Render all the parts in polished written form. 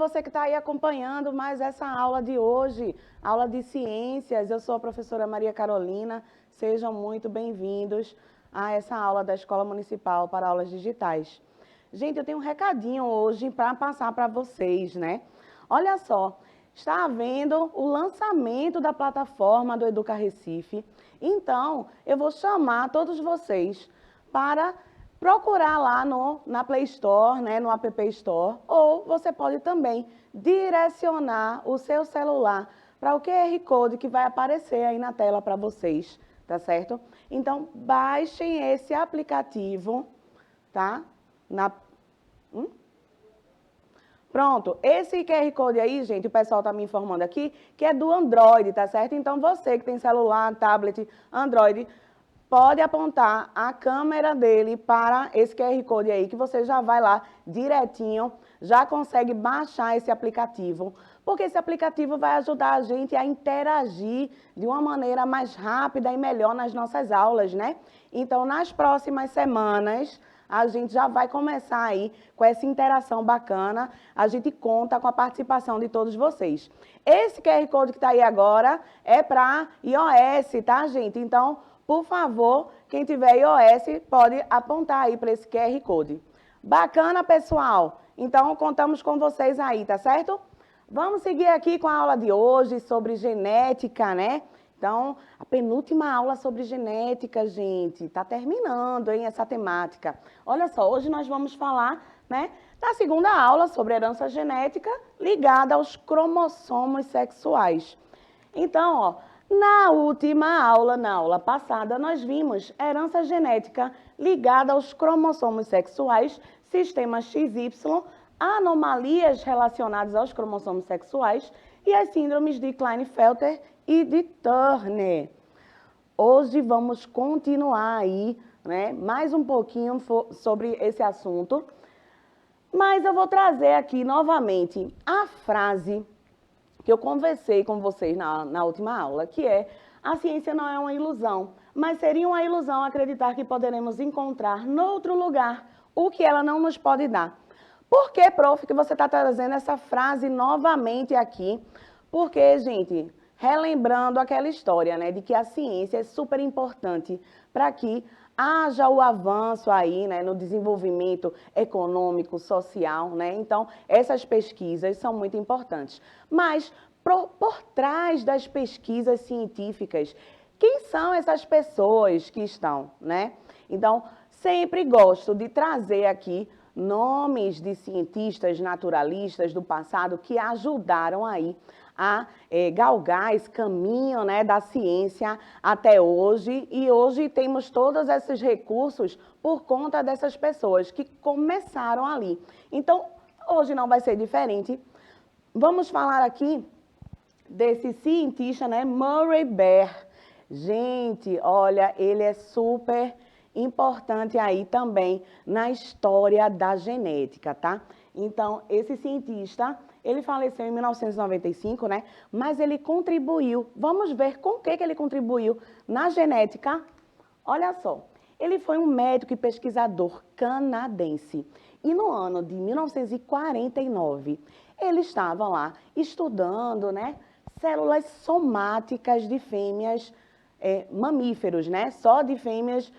você que está aí acompanhando mais essa aula de hoje, aula de ciências. Eu sou a professora Maria Carolina, sejam muito bem-vindos a essa aula da Escola Municipal para Aulas Digitais. Gente, eu tenho um recadinho hoje para passar para vocês, né? Olha só, está havendo o lançamento da plataforma do Educa Recife, então eu vou chamar todos vocês para procurar lá na Play Store, né, no App Store, ou você pode também direcionar o seu celular para o QR Code que vai aparecer aí na tela para vocês, tá certo? Então, baixem esse aplicativo, tá? Pronto, esse QR Code aí, gente, o pessoal está me informando aqui, que é do Android, tá certo? Então, você que tem celular, tablet, Android, pode apontar a câmera dele para esse QR Code aí, que você já vai lá direitinho, já consegue baixar esse aplicativo, porque esse aplicativo vai ajudar a gente a interagir de uma maneira mais rápida e melhor nas nossas aulas, né? Então, nas próximas semanas, a gente já vai começar aí com essa interação bacana, a gente conta com a participação de todos vocês. Esse QR Code que está aí agora é para iOS, tá, gente? Então, por favor, quem tiver iOS pode apontar aí para esse QR Code. Bacana, pessoal? Então, contamos com vocês aí, tá certo? Vamos seguir aqui com a aula de hoje sobre genética, né? Então, a penúltima aula sobre genética, gente, está terminando, hein, essa temática. Olha só, hoje nós vamos falar, né, da segunda aula sobre herança genética ligada aos cromossomos sexuais. Então, ó, na última aula, na aula passada, nós vimos herança genética ligada aos cromossomos sexuais, sistema XY, anomalias relacionadas aos cromossomos sexuais e as síndromes de Klinefelter e de Turner. Hoje vamos continuar aí, né, mais um pouquinho sobre esse assunto, mas eu vou trazer aqui novamente a frase que eu conversei com vocês na última aula, que é: a ciência não é uma ilusão, mas seria uma ilusão acreditar que poderemos encontrar noutro lugar o que ela não nos pode dar. Por que, prof, que você está trazendo essa frase novamente aqui? Porque, gente, relembrando aquela história, né, de que a ciência é super importante para que haja o avanço aí, né, no desenvolvimento econômico, social, né? Então, essas pesquisas são muito importantes. Mas, por trás das pesquisas científicas, quem são essas pessoas que estão, né? Então, sempre gosto de trazer aqui nomes de cientistas naturalistas do passado que ajudaram aí a galgar esse caminho, né, da ciência até hoje, e hoje temos todos esses recursos por conta dessas pessoas que começaram ali. Então, hoje não vai ser diferente. Vamos falar aqui desse cientista, né, Murray Baer. Gente, olha, ele é super importante aí também na história da genética, tá? Então, esse cientista, ele faleceu em 1995, né? Mas ele contribuiu. Vamos ver com o que ele contribuiu na genética. Olha só, ele foi um médico e pesquisador canadense. E no ano de 1949, ele estava lá estudando, né, células somáticas de fêmeas mamíferos, né? Só de fêmeas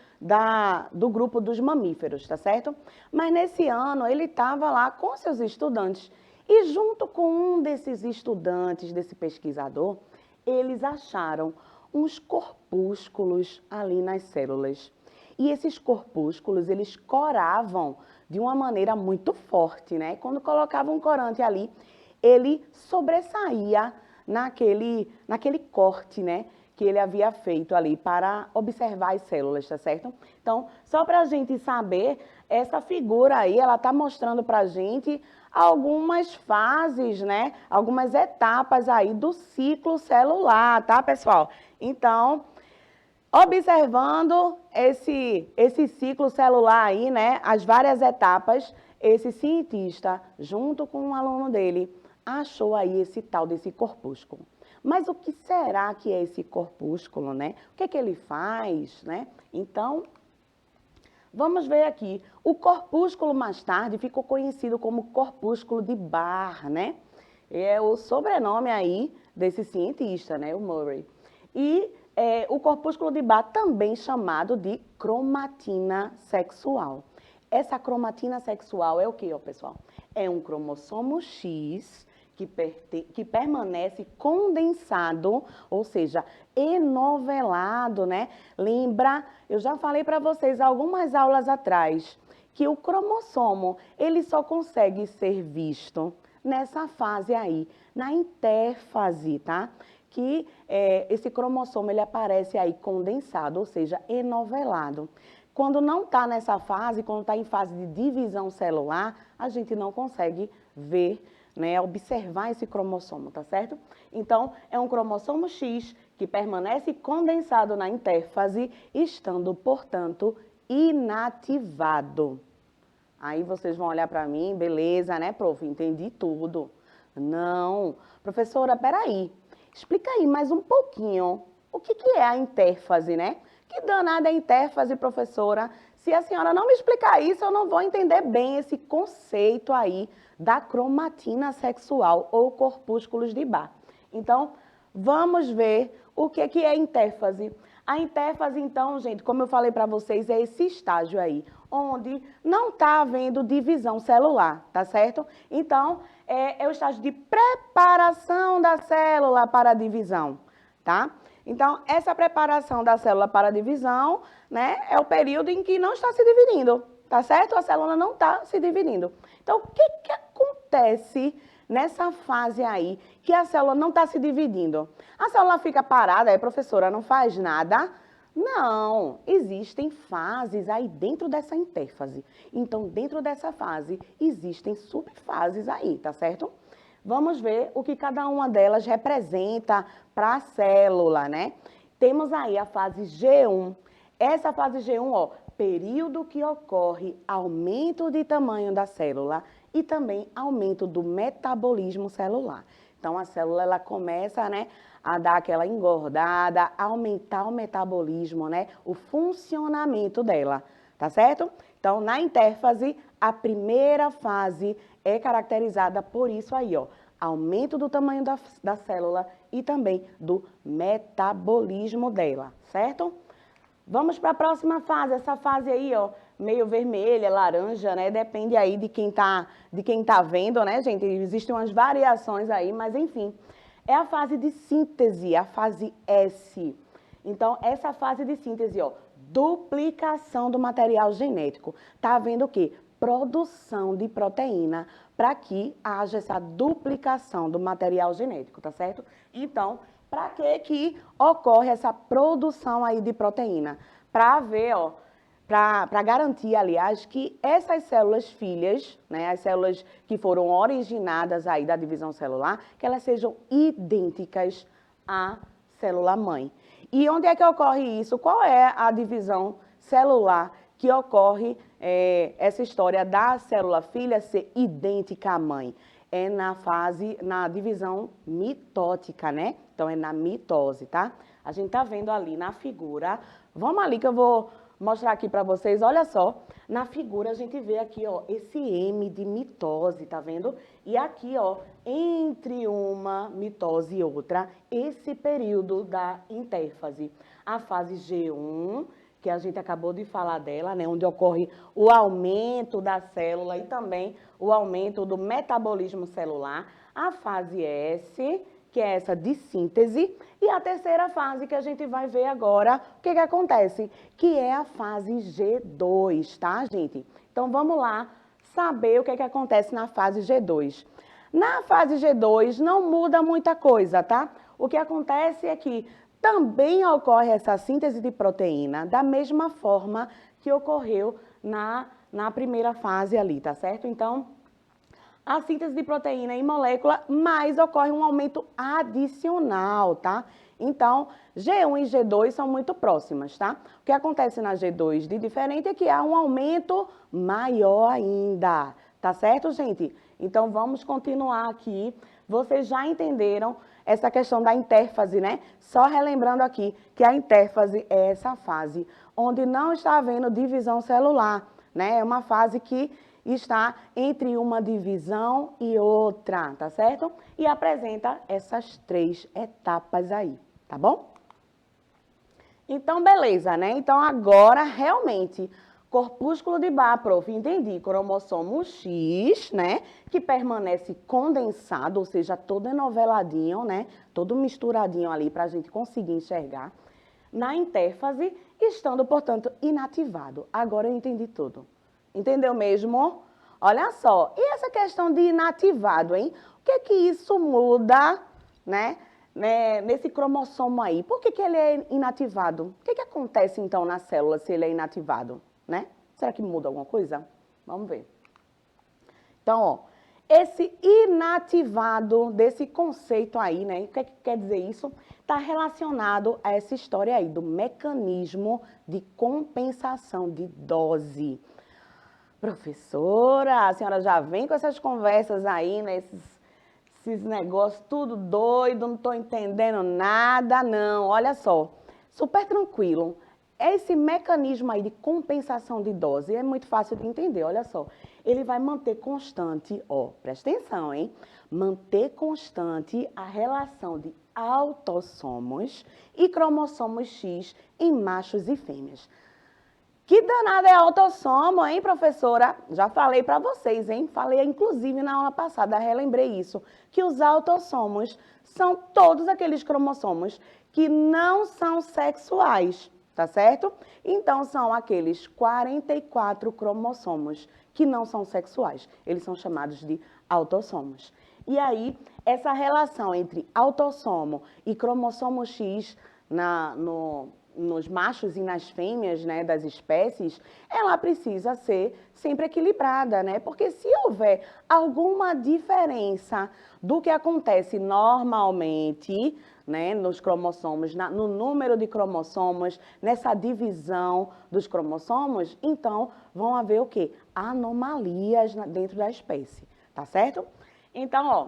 do grupo dos mamíferos, tá certo? Mas nesse ano ele estava lá com seus estudantes e junto com um desses estudantes, desse pesquisador, eles acharam uns corpúsculos ali nas células. E esses corpúsculos, eles coravam de uma maneira muito forte, né? Quando colocavam um corante ali, ele sobressaía naquele corte, né, que ele havia feito ali para observar as células, tá certo? Então, só para a gente saber, essa figura aí, ela está mostrando para a gente algumas fases, né? Algumas etapas aí do ciclo celular, tá, pessoal? Então, observando esse ciclo celular aí, né? As várias etapas, esse cientista, junto com um aluno dele, achou aí esse tal desse corpúsculo. Mas o que será que é esse corpúsculo, né? O que é que ele faz, né? Então, Vamos ver aqui. O corpúsculo mais tarde ficou conhecido como corpúsculo de Barr, né? É o sobrenome aí desse cientista, né? O Murray. E o corpúsculo de Barr também chamado de cromatina sexual. Essa cromatina sexual é o que, ó, pessoal? É um cromossomo X que permanece condensado, ou seja, enovelado, né? Lembra, eu já falei para vocês algumas aulas atrás, que o cromossomo, ele só consegue ser visto nessa fase aí, na intérfase, tá? Que esse cromossomo, ele aparece aí condensado, ou seja, enovelado. Quando não está nessa fase, quando está em fase de divisão celular, a gente não consegue ver, né, observar esse cromossomo, tá certo? Então, é um cromossomo X que permanece condensado na intérfase, estando, portanto, inativado. Aí vocês vão olhar para mim, beleza, né, prof? Entendi tudo. Não, professora, peraí, explica aí mais um pouquinho o que é a intérfase, né? Que danada é a intérfase, professora? Se a senhora não me explicar isso, eu não vou entender bem esse conceito aí da cromatina sexual ou corpúsculos de Barr. Então, vamos ver o que é a intérfase. A intérfase, então, gente, como eu falei para vocês, é esse estágio aí, onde não está havendo divisão celular, tá certo? Então, é o estágio de preparação da célula para a divisão, tá? Então, essa preparação da célula para a divisão, né, é o período em que não está se dividindo, tá certo? A célula não está se dividindo. Então, o que acontece nessa fase aí que a célula não está se dividindo? A célula fica parada, professora, não faz nada? Não, existem fases aí dentro dessa intérfase. Então, dentro dessa fase, existem subfases aí, tá certo? Vamos ver o que cada uma delas representa para a célula, né? Temos aí a fase G1. Essa fase G1, ó, período que ocorre aumento de tamanho da célula e também aumento do metabolismo celular. Então, a célula, ela começa, né, a dar aquela engordada, aumentar o metabolismo, né, o funcionamento dela, tá certo? Então, na intérfase, a primeira fase é caracterizada por isso aí, ó, aumento do tamanho da célula e também do metabolismo dela, certo? Vamos para a próxima fase, essa fase aí, ó, meio vermelha, laranja, né? Depende aí de quem tá vendo, né, gente? Existem umas variações aí, mas enfim. É a fase de síntese, a fase S. Então, essa fase de síntese, ó, duplicação do material genético. Tá vendo o quê? Produção de proteína para que haja essa duplicação do material genético, tá certo? Então, para que ocorre essa produção aí de proteína? Para ver, ó, para garantir, aliás, que essas células filhas, né, as células que foram originadas aí da divisão celular, que elas sejam idênticas à célula mãe. E onde é que ocorre isso? Qual é a divisão celular que ocorre essa história da célula filha ser idêntica à mãe? É na divisão mitótica, né? Então, é na mitose, tá? A gente tá vendo ali na figura. Vamos ali que eu vou mostrar aqui para vocês. Olha só, na figura a gente vê aqui, ó, esse M de mitose, tá vendo? E aqui, ó, entre uma mitose e outra, esse período da intérfase. A fase G1, que a gente acabou de falar dela, né, onde ocorre o aumento da célula e também o aumento do metabolismo celular. A fase S, que é essa de síntese, e a terceira fase que a gente vai ver agora, o que acontece? Que é a fase G2, tá, gente? Então, vamos lá saber o que acontece na fase G2. Na fase G2 não muda muita coisa, tá? O que acontece é que também ocorre essa síntese de proteína da mesma forma que ocorreu na primeira fase ali, tá certo? Então, a síntese de proteína em molécula, mas ocorre um aumento adicional, tá? Então, G1 e G2 são muito próximas, tá? O que acontece na G2 de diferente é que há um aumento maior ainda, tá certo, gente? Então, vamos continuar aqui. Vocês já entenderam essa questão da intérfase, né? Só relembrando aqui que a intérfase é essa fase onde não está havendo divisão celular, né? É uma fase que está entre uma divisão e outra, tá certo? E apresenta essas 3 etapas aí, tá bom? Então, beleza, né? Então, agora, realmente, corpúsculo de Barr, prof, entendi, cromossomo X, né? Que permanece condensado, ou seja, todo enoveladinho, né? Todo misturadinho ali para a gente conseguir enxergar. Na intérfase, estando, portanto, inativado. Agora eu entendi tudo. Entendeu mesmo? Olha só, e essa questão de inativado, hein? O que isso muda, né? Nesse cromossomo aí? Por que ele é inativado? O que acontece, então, na célula se ele é inativado, né? Será que muda alguma coisa? Vamos ver. Então, ó, esse inativado desse conceito aí, né? O que quer dizer isso? Está relacionado a essa história aí do mecanismo de compensação de dose. Professora, a senhora já vem com essas conversas aí, né? Esses negócios tudo doido, não estou entendendo nada, não. Olha só, super tranquilo. Esse mecanismo aí de compensação de dose é muito fácil de entender, olha só. Ele vai manter constante, ó, presta atenção, hein? Manter constante a relação de autossomos e cromossomos X em machos e fêmeas. Que danada é autossomo, hein, professora? Já falei para vocês, hein? Falei, inclusive, na aula passada, relembrei isso, que os autossomos são todos aqueles cromossomos que não são sexuais, tá certo? Então, são aqueles 44 cromossomos que não são sexuais. Eles são chamados de autossomos. E aí, essa relação entre autossomo e cromossomo X nos machos e nas fêmeas, né, das espécies, ela precisa ser sempre equilibrada, né? Porque se houver alguma diferença do que acontece normalmente, né, nos cromossomos, no número de cromossomos, nessa divisão dos cromossomos, então vão haver o quê? Anomalias dentro da espécie, tá certo? Então, ó,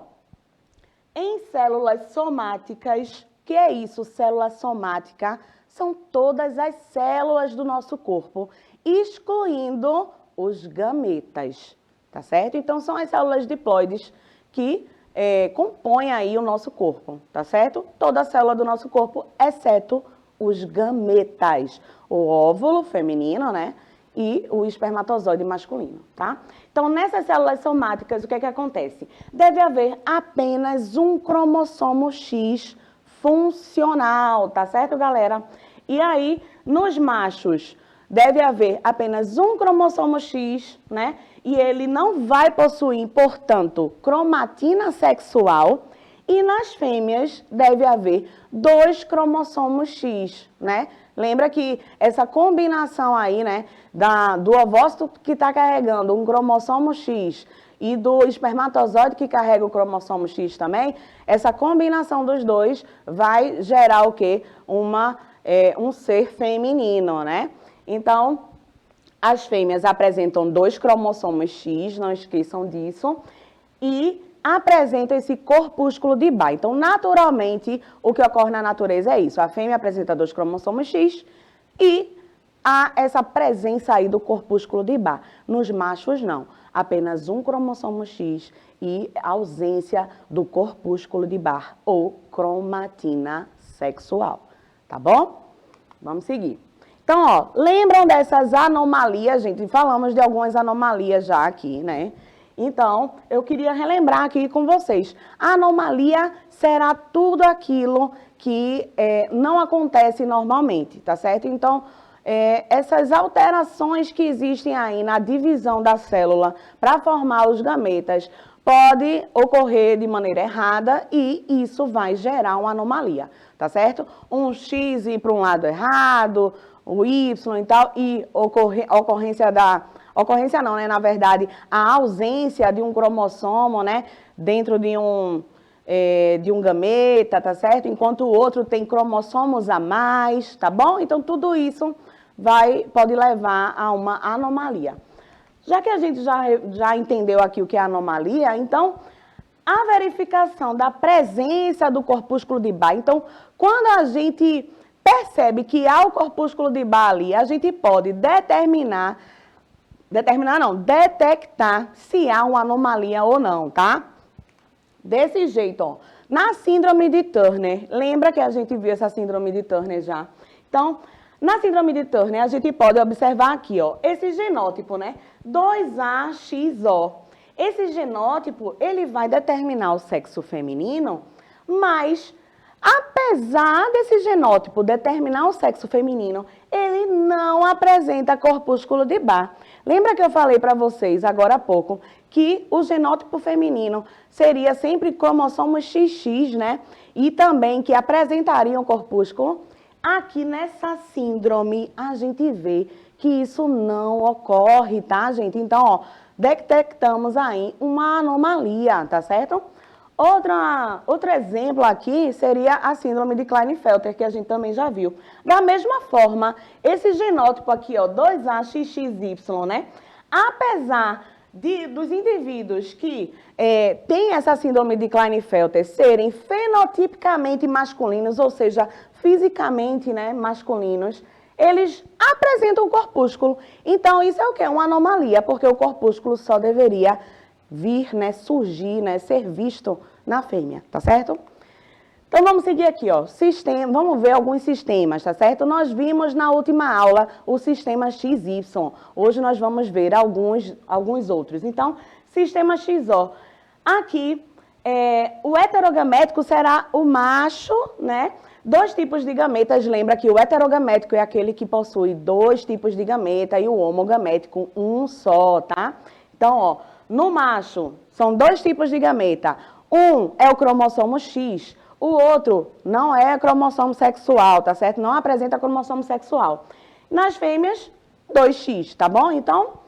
em células somáticas, que é isso, célula somática? São todas as células do nosso corpo, excluindo os gametas, tá certo? Então, são as células diploides que compõem aí o nosso corpo, tá certo? Toda célula do nosso corpo, exceto os gametas, o óvulo feminino, né? E o espermatozoide masculino, tá? Então, nessas células somáticas, o que acontece? Deve haver apenas um cromossomo X funcional, tá certo, galera? E aí, nos machos, deve haver apenas um cromossomo X, né? E ele não vai possuir, portanto, cromatina sexual. E nas fêmeas, deve haver 2 cromossomos X, né? Lembra que essa combinação aí, né, do ovócito que está carregando um cromossomo X e do espermatozoide que carrega o cromossomo X também, essa combinação dos dois vai gerar o quê? Um ser feminino, né? Então, as fêmeas apresentam 2 cromossomos X, não esqueçam disso, e apresentam esse corpúsculo de Barr. Então, naturalmente, o que ocorre na natureza é isso. A fêmea apresenta 2 cromossomos X e há essa presença aí do corpúsculo de Barr. Nos machos, não. Apenas um cromossomo X e ausência do corpúsculo de Barr, ou cromatina sexual. Tá bom? Vamos seguir. Então, ó, lembram dessas anomalias, gente? Falamos de algumas anomalias já aqui, né? Então, eu queria relembrar aqui com vocês. A anomalia será tudo aquilo que não acontece normalmente, tá certo? Então, essas alterações que existem aí na divisão da célula para formar os gametas pode ocorrer de maneira errada e isso vai gerar uma anomalia, tá certo? Um X ir para um lado errado, o Y e tal, e ocorrência não, né? Na verdade, a ausência de um cromossomo, né? Dentro de um gameta, tá certo? Enquanto o outro tem cromossomos a mais, tá bom? Então, tudo isso pode levar a uma anomalia. Já que a gente já entendeu aqui o que é anomalia, então, a verificação da presença do corpúsculo de Bar. Então, quando a gente percebe que há o corpúsculo de Bar ali, a gente pode detectar se há uma anomalia ou não, tá? Desse jeito, ó. Na síndrome de Turner, lembra que a gente viu essa síndrome de Turner já? Então, na síndrome de Turner, a gente pode observar aqui, ó, esse genótipo, né? 2AXO. Esse genótipo, ele vai determinar o sexo feminino, mas, apesar desse genótipo determinar o sexo feminino, ele não apresenta corpúsculo de Bar. Lembra que eu falei para vocês agora há pouco que o genótipo feminino seria sempre cromossomo XX, né? E também que apresentaria um corpúsculo. Aqui nessa síndrome, a gente vê que isso não ocorre, tá, gente? Então, ó, detectamos aí uma anomalia, tá certo? Outro exemplo aqui seria a síndrome de Klinefelter, que a gente também já viu. Da mesma forma, esse genótipo aqui, ó, 2AXXY, né? Apesar dos indivíduos que têm essa síndrome de Klinefelter serem fenotipicamente masculinos, ou seja, fisicamente, né, masculinos, eles apresentam o corpúsculo. Então, isso é o quê? Uma anomalia, porque o corpúsculo só deveria vir, né, surgir, né, ser visto na fêmea, tá certo? Então, vamos seguir aqui, ó, vamos ver alguns sistemas, tá certo? Nós vimos na última aula o sistema XY, hoje nós vamos ver alguns outros. Então, sistema XO, aqui, o heterogamético será o macho, né? 2 tipos de gametas, lembra que o heterogamético é aquele que possui 2 tipos de gameta e o homogamético um só, tá? Então, ó, no macho, são 2 tipos de gameta. Um é o cromossomo X, o outro não é cromossomo sexual, tá certo? Não apresenta cromossomo sexual. Nas fêmeas, 2X, tá bom? Então,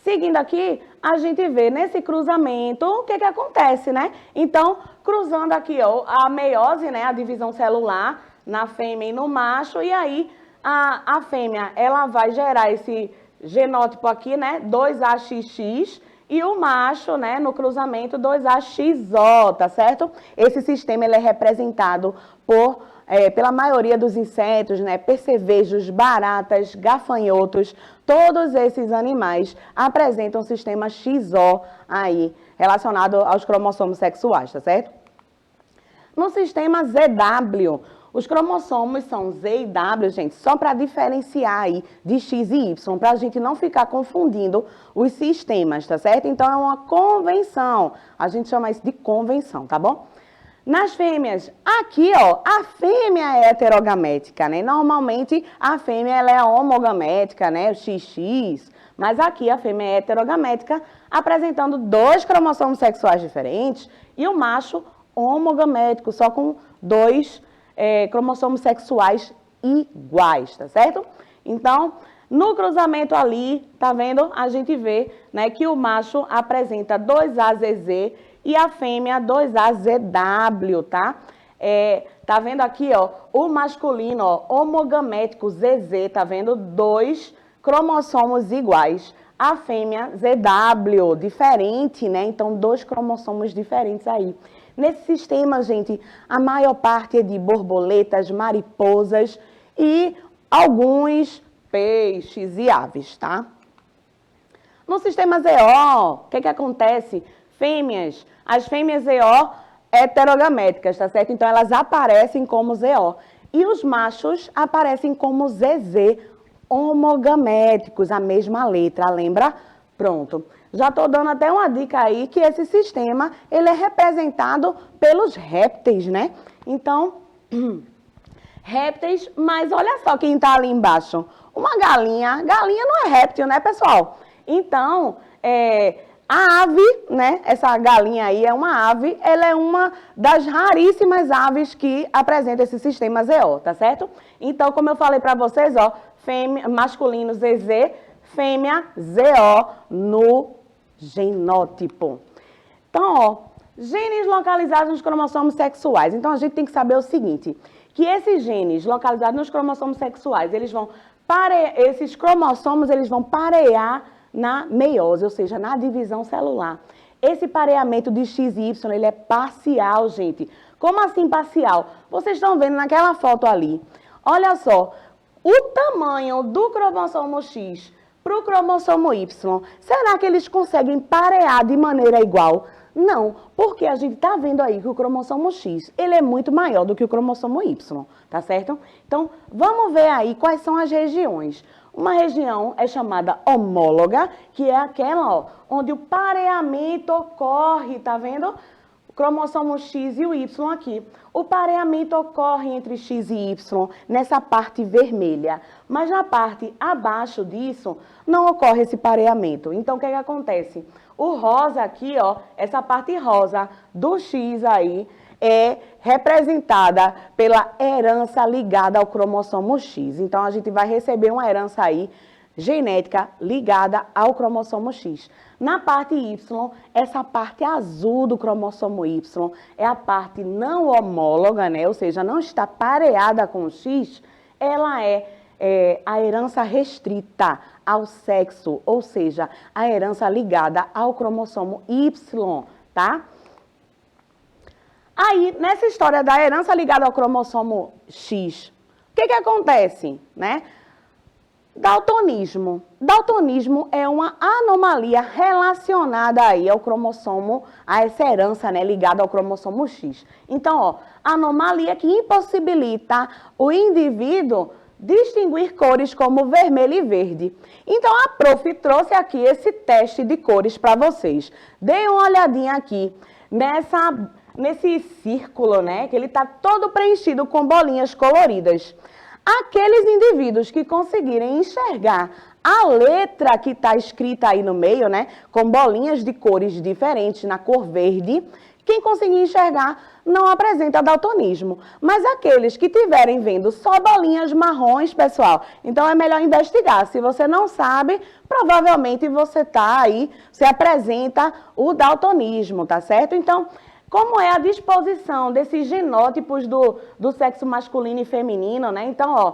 seguindo aqui, a gente vê nesse cruzamento o que acontece, né? Então, cruzando aqui, ó, a meiose, né? A divisão celular na fêmea e no macho, e aí a fêmea, ela vai gerar esse genótipo aqui, né? 2AXX, e o macho, né, no cruzamento 2AXO, tá certo? Esse sistema ele é representado pela maioria dos insetos, né, percevejos, baratas, gafanhotos, todos esses animais apresentam o sistema XO aí, relacionado aos cromossomos sexuais, tá certo? No sistema ZW, os cromossomos são Z e W, gente, só para diferenciar aí de X e Y, para a gente não ficar confundindo os sistemas, tá certo? Então, é uma convenção, a gente chama isso de convenção, tá bom? Nas fêmeas, aqui, ó, a fêmea é heterogamética, né? Normalmente, a fêmea ela é homogamética, né? O XX, mas aqui a fêmea é heterogamética, apresentando 2 cromossomos sexuais diferentes e o macho homogamético, só com 2 cromossomos sexuais iguais, tá certo? Então, no cruzamento ali, tá vendo? A gente vê, né, que o macho apresenta 2AZZ e a fêmea 2AZW, tá? Tá vendo aqui, ó, o masculino, ó, homogamético ZZ, tá vendo? 2 cromossomos iguais. A fêmea ZW, diferente, né? Então, 2 cromossomos diferentes aí. Nesse sistema, gente, a maior parte é de borboletas, mariposas e alguns peixes e aves, tá? No sistema ZO, o que acontece? As fêmeas ZO heterogaméticas, tá certo? Então, elas aparecem como ZO. E os machos aparecem como ZZ, homogaméticos, a mesma letra, lembra? Pronto. Já estou dando até uma dica aí que esse sistema, ele é representado pelos répteis, né? Então, répteis, mas olha só quem está ali embaixo. Uma galinha. Galinha não é réptil, né, pessoal? Então, a ave, né? Essa galinha aí é uma ave, ela é uma das raríssimas aves que apresenta esse sistema ZO, tá certo? Então, como eu falei para vocês, ó, masculino ZZ, fêmea ZO no genótipo. Então, ó, genes localizados nos cromossomos sexuais. Então, a gente tem que saber o seguinte, que esses genes localizados nos cromossomos sexuais, esses cromossomos, eles vão parear na meiose, ou seja, na divisão celular. Esse pareamento de X e Y, ele é parcial, gente. Como assim parcial? Vocês estão vendo naquela foto ali. Olha só, o tamanho do cromossomo X para o cromossomo Y, será que eles conseguem parear de maneira igual? Não, porque a gente está vendo aí que o cromossomo X, ele é muito maior do que o cromossomo Y, tá certo? Então, vamos ver aí quais são as regiões. Uma região é chamada homóloga, que é aquela, ó, onde o pareamento ocorre, tá vendo? O cromossomo X e o Y aqui. O pareamento ocorre entre X e Y nessa parte vermelha, mas na parte abaixo disso não ocorre esse pareamento. Então, o que acontece? O rosa aqui, ó, essa parte rosa do X aí, é representada pela herança ligada ao cromossomo X. Então, a gente vai receber uma herança aí genética ligada ao cromossomo X. Na parte Y, essa parte azul do cromossomo Y é a parte não homóloga, né? Ou seja, não está pareada com o X, ela é a herança restrita ao sexo, ou seja, a herança ligada ao cromossomo Y, tá? Aí, nessa história da herança ligada ao cromossomo X, o que acontece, né? Daltonismo. Daltonismo é uma anomalia relacionada aí ao cromossomo, a essa herança, né, ligada ao cromossomo X. Então, ó, anomalia que impossibilita o indivíduo distinguir cores como vermelho e verde. Então, a prof trouxe aqui esse teste de cores para vocês. Dêem uma olhadinha aqui nesse círculo, né, que ele está todo preenchido com bolinhas coloridas. Aqueles indivíduos que conseguirem enxergar a letra que está escrita aí no meio, né, com bolinhas de cores diferentes na cor verde, quem conseguir enxergar não apresenta daltonismo. Mas aqueles que estiverem vendo só bolinhas marrons, pessoal, então é melhor investigar. Se você não sabe, provavelmente você apresenta o daltonismo, tá certo? Então, como é a disposição desses genótipos do sexo masculino e feminino, né? Então, ó,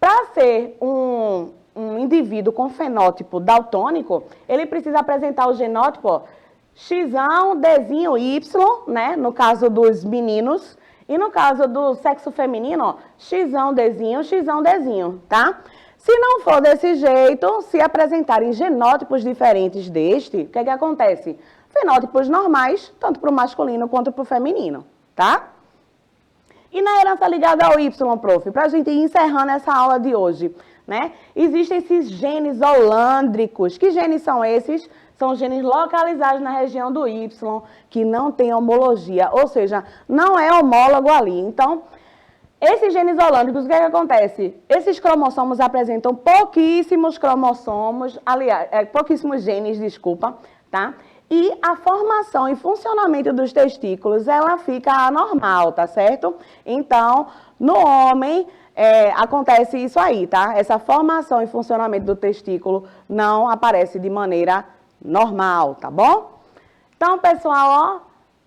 para ser um indivíduo com fenótipo daltônico, ele precisa apresentar o genótipo, ó, Xão, Dzinho, Y, né? No caso dos meninos. E no caso do sexo feminino, ó, Xão, Dzinho, tá? Se não for desse jeito, se apresentarem genótipos diferentes deste, o que acontece? Fenótipos normais, tanto para o masculino quanto para o feminino, tá? E na herança ligada ao Y, prof, para a gente ir encerrando essa aula de hoje, né? Existem esses genes holândricos. Que genes são esses? São genes localizados na região do Y, que não tem homologia, ou seja, não é homólogo ali. Então, esses genes holândricos, o que acontece? Esses cromossomos apresentam pouquíssimos pouquíssimos genes, desculpa, tá? E a formação e funcionamento dos testículos, ela fica anormal, tá certo? Então, no homem, acontece isso aí, tá? Essa formação e funcionamento do testículo não aparece de maneira normal, tá bom? Então, pessoal,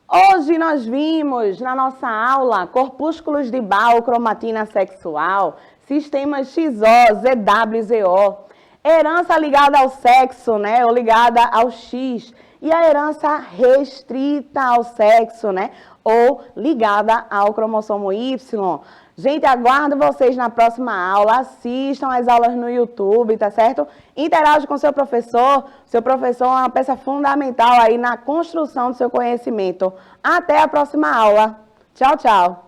ó, hoje nós vimos na nossa aula corpúsculos de Ball, cromatina sexual, sistemas XO, ZW, ZO, herança ligada ao sexo, né, ou ligada ao X, e a herança restrita ao sexo, né, ou ligada ao cromossomo Y. Gente, aguardo vocês na próxima aula, assistam as aulas no YouTube, tá certo? Interage com seu professor é uma peça fundamental aí na construção do seu conhecimento. Até a próxima aula. Tchau, tchau.